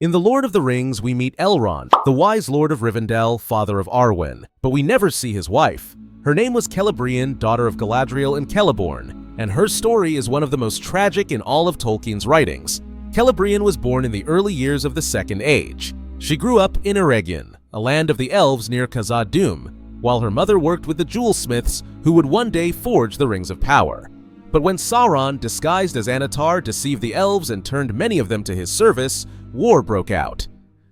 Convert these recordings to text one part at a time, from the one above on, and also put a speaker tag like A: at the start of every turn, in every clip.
A: In The Lord of the Rings, we meet Elrond, the wise lord of Rivendell, father of Arwen, but we never see his wife. Her name was Kelebríian, daughter of Galadriel and Keleborn, and her story is one of the most tragic in all of Tolkien's writings. Kelebríian was born in the early years of the Second Age. She grew up in Eregion, a land of the Elves near Khazad-dûm, while her mother worked with the jewelsmiths who would one day forge the Rings of Power. But when Sauron, disguised as Anatar, deceived the Elves and turned many of them to his service, war broke out.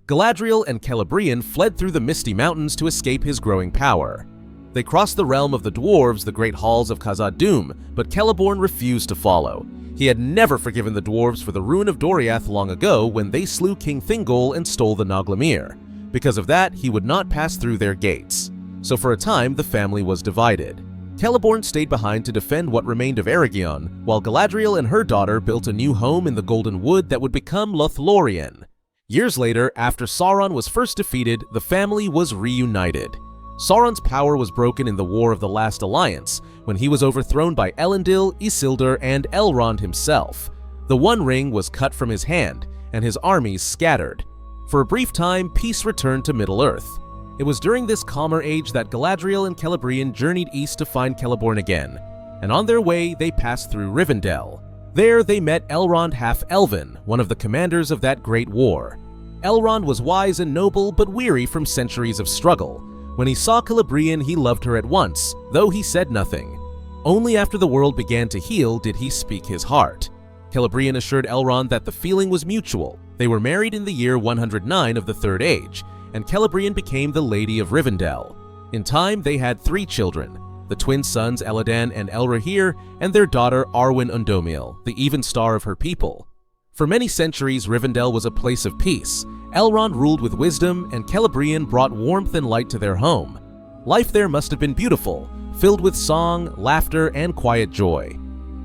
A: Galadriel and Kelebríian fled through the Misty Mountains to escape his growing power. They crossed the realm of the dwarves, the great halls of Khazad-dûm, but Celeborn refused to follow. He had never forgiven the dwarves for the ruin of Doriath long ago when they slew King Thingol and stole the Noglamir. Because of that, he would not pass through their gates. So for a time, the family was divided. Celeborn stayed behind to defend what remained of Eregion, while Galadriel and her daughter built a new home in the Golden Wood that would become Lothlorien. Years later, after Sauron was first defeated, the family was reunited. Sauron's power was broken in the War of the Last Alliance, when he was overthrown by Elendil, Isildur, and Elrond himself. The One Ring was cut from his hand, and his armies scattered. For a brief time, peace returned to Middle-earth. It was during this calmer age that Galadriel and Kelebríian journeyed east to find Celeborn again, and on their way they passed through Rivendell. There they met Elrond half-Elven, one of the commanders of that great war. Elrond was wise and noble but weary from centuries of struggle. When he saw Celebríian, he loved her at once, though he said nothing. Only after the world began to heal did he speak his heart. Celebríian assured Elrond that the feeling was mutual. They were married in the year 109 of the Third Age, and Celebríian became the Lady of Rivendell. In time, they had 3 children, the twin sons Elladan and Elrohir, and their daughter Arwen Undomil, the even star of her people. For many centuries, Rivendell was a place of peace. Elrond ruled with wisdom, and Celebríian brought warmth and light to their home. Life there must have been beautiful, filled with song, laughter, and quiet joy.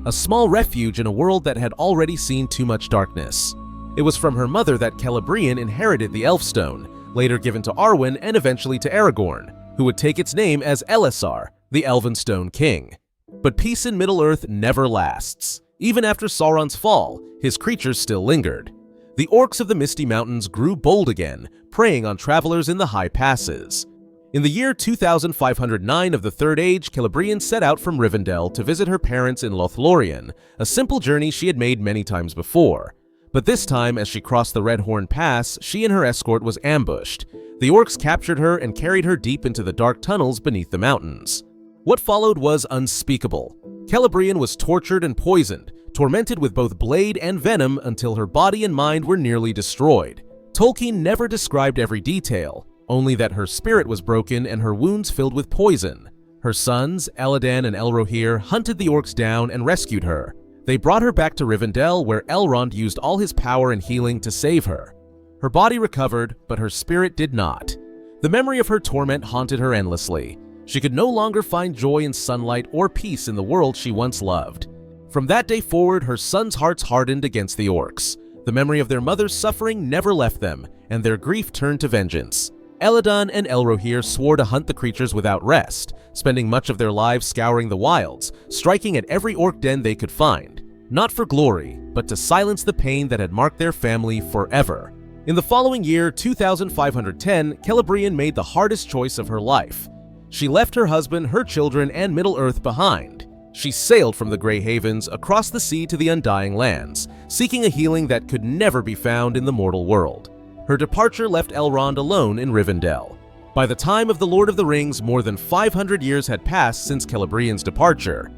A: A small refuge in a world that had already seen too much darkness. It was from her mother that Celebríian inherited the Elfstone, later given to Arwen and eventually to Aragorn, who would take its name as Elessar, the Elven Stone King. But peace in Middle-earth never lasts. Even after Sauron's fall, his creatures still lingered. The Orcs of the Misty Mountains grew bold again, preying on travelers in the high passes. In the year 2509 of the Third Age, Celebríian set out from Rivendell to visit her parents in Lothlorien, a simple journey she had made many times before. But this time, as she crossed the Redhorn Pass, she and her escort was ambushed. The Orcs captured her and carried her deep into the dark tunnels beneath the mountains. What followed was unspeakable. Celebríian was tortured and poisoned, tormented with both blade and venom until her body and mind were nearly destroyed. Tolkien never described every detail, only that her spirit was broken and her wounds filled with poison. Her sons, Elladan and Elrohir, hunted the Orcs down and rescued her. They brought her back to Rivendell, where Elrond used all his power and healing to save her. Her body recovered, but her spirit did not. The memory of her torment haunted her endlessly. She could no longer find joy in sunlight or peace in the world she once loved. From that day forward, her sons' hearts hardened against the Orcs. The memory of their mother's suffering never left them, and their grief turned to vengeance. Elladan and Elrohir swore to hunt the creatures without rest, spending much of their lives scouring the wilds, striking at every orc den they could find. Not for glory, but to silence the pain that had marked their family forever. In the following year, 2510, Celebríian made the hardest choice of her life. She left her husband, her children, and Middle-earth behind. She sailed from the Grey Havens across the sea to the Undying Lands, seeking a healing that could never be found in the mortal world. Her departure left Elrond alone in Rivendell. By the time of The Lord of the Rings, more than 500 years had passed since Celebríian's departure.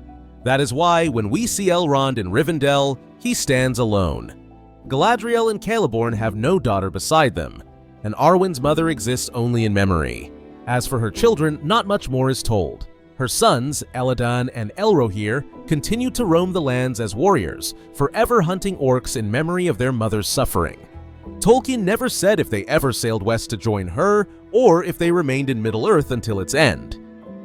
A: That is why, when we see Elrond in Rivendell, he stands alone. Galadriel and Keleborn have no daughter beside them, and Arwen's mother exists only in memory. As for her children, not much more is told. Her sons, Elladan and Elrohir, continue to roam the lands as warriors, forever hunting orcs in memory of their mother's suffering. Tolkien never said if they ever sailed west to join her, or if they remained in Middle-earth until its end.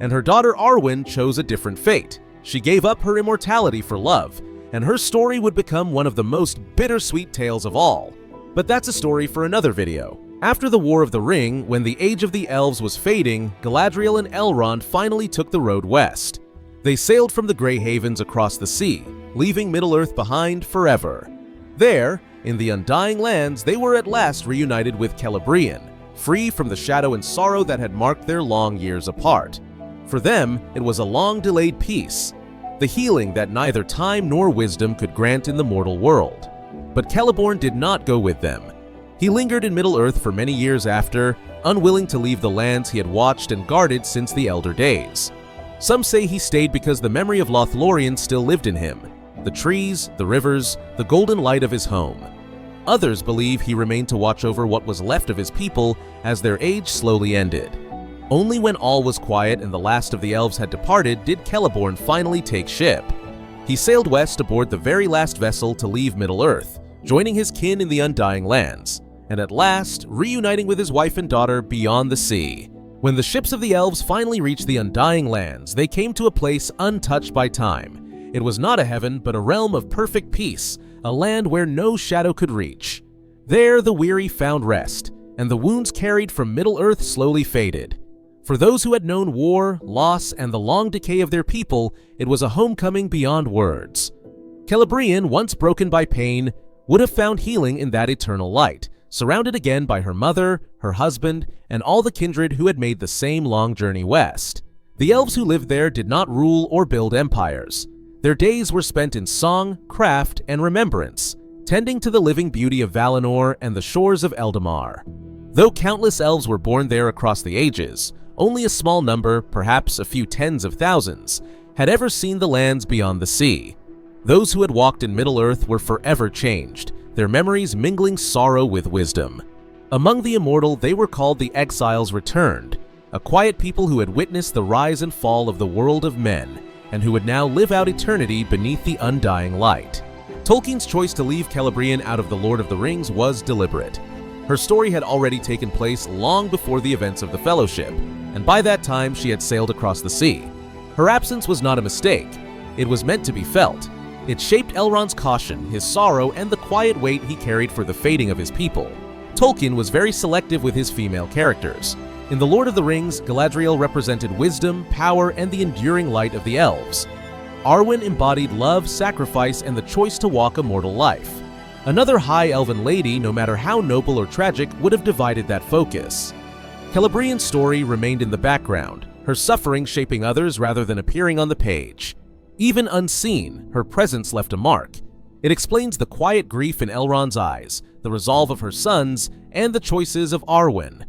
A: And her daughter Arwen chose a different fate. She gave up her immortality for love, and her story would become one of the most bittersweet tales of all. But that's a story for another video. After the War of the Ring, when the Age of the Elves was fading, Galadriel and Elrond finally took the road west. They sailed from the Grey Havens across the sea, leaving Middle-earth behind forever. There, In the Undying Lands, they were at last reunited with Kelebríian, free from the shadow and sorrow that had marked their long years apart. For them, it was a long-delayed peace, the healing that neither time nor wisdom could grant in the mortal world. But Keleborn did not go with them. He lingered in Middle-earth for many years after, unwilling to leave the lands he had watched and guarded since the Elder Days. Some say he stayed because the memory of Lothlorien still lived in him, the trees, the rivers, the golden light of his home. Others believe he remained to watch over what was left of his people as their age slowly ended. Only when all was quiet and the last of the elves had departed did Keleborn finally take ship. He sailed west aboard the very last vessel to leave Middle-earth, joining his kin in the Undying Lands, and at last reuniting with his wife and daughter beyond the sea. When the ships of the elves finally reached the Undying Lands, they came to a place untouched by time. It was not a heaven, but a realm of perfect peace, a land where no shadow could reach. There the weary found rest, and the wounds carried from Middle-earth slowly faded. For those who had known war, loss, and the long decay of their people, it was a homecoming beyond words. Kelebríian, once broken by pain, would have found healing in that eternal light, surrounded again by her mother, her husband, and all the kindred who had made the same long journey west. The elves who lived there did not rule or build empires. Their days were spent in song, craft, and remembrance, tending to the living beauty of Valinor and the shores of Eldamar. Though countless elves were born there across the ages, only a small number, perhaps a few tens of thousands, had ever seen the lands beyond the sea. Those who had walked in Middle-earth were forever changed, their memories mingling sorrow with wisdom. Among the immortal, they were called the Exiles Returned, a quiet people who had witnessed the rise and fall of the world of men, and who would now live out eternity beneath the undying light. Tolkien's choice to leave Celebrían out of The Lord of the Rings was deliberate. Her story had already taken place long before the events of the Fellowship, and by that time she had sailed across the sea. Her absence was not a mistake. It was meant to be felt. It shaped Elrond's caution, his sorrow, and the quiet weight he carried for the fating of his people. Tolkien was very selective with his female characters. In The Lord of the Rings, Galadriel represented wisdom, power, and the enduring light of the elves. Arwen embodied love, sacrifice, and the choice to walk a mortal life. Another high elven lady, no matter how noble or tragic, would have divided that focus. Celebrían's story remained in the background, her suffering shaping others rather than appearing on the page. Even unseen, her presence left a mark. It explains the quiet grief in Elrond's eyes, the resolve of her sons, and the choices of Arwen.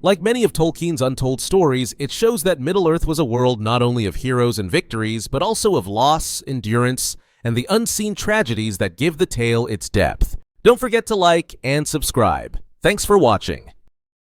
A: Like many of Tolkien's untold stories, it shows that Middle-earth was a world not only of heroes and victories, but also of loss, endurance, and the unseen tragedies that give the tale its depth. Don't forget to like and subscribe. Thanks for watching.